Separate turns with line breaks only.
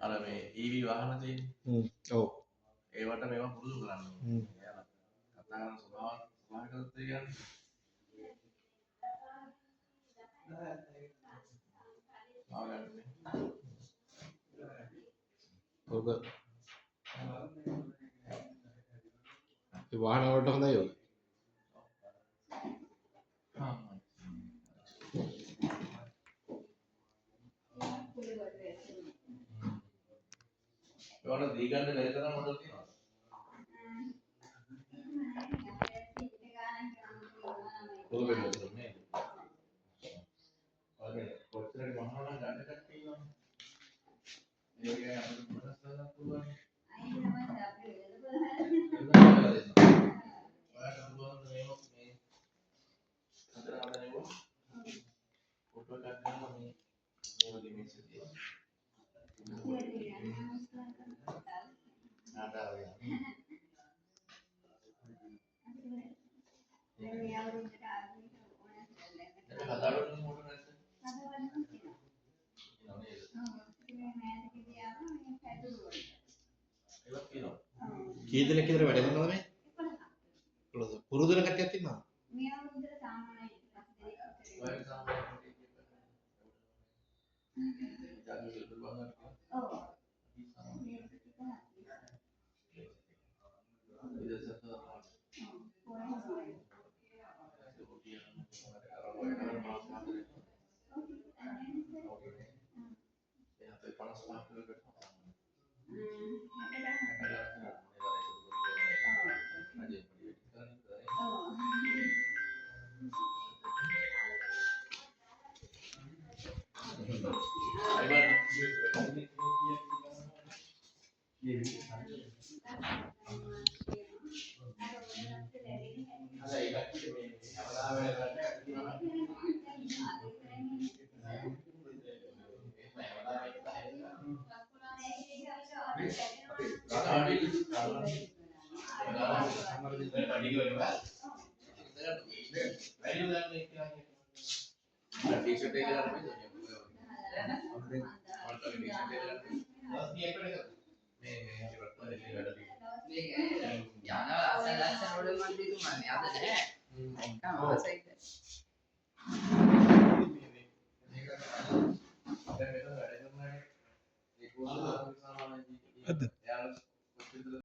අර මේ EV වාහන තියෙන්නේ.
ඔව්.
ඒවට මේවා පුරුදු කරන්න ඕනේ. එයාලා කතා කරන ස්වභාවිකත්වය කියන්නේ.
ඔබ ඒ වාහන වලට හොඳයි ඔය.
ඒවල දී ගන්න බැරි තරම් මොඩල් තියෙනවා. පොදු වෙන්නේ නේ. ඔය කොච්චර මහාන ගන්න කට්ටිය ඉන්නවනේ. ඒක ගැන අපිට මොනවද කරන්න පුළුවන්?
කී දෙනෙක් විතර වැඩ කරනවද මේ? පුරුදු වෙන කට්ටියක් ඉන්නවා.
මේ අවුරුද්දට සාමාන්‍යයෙන් 5 දෙනෙක්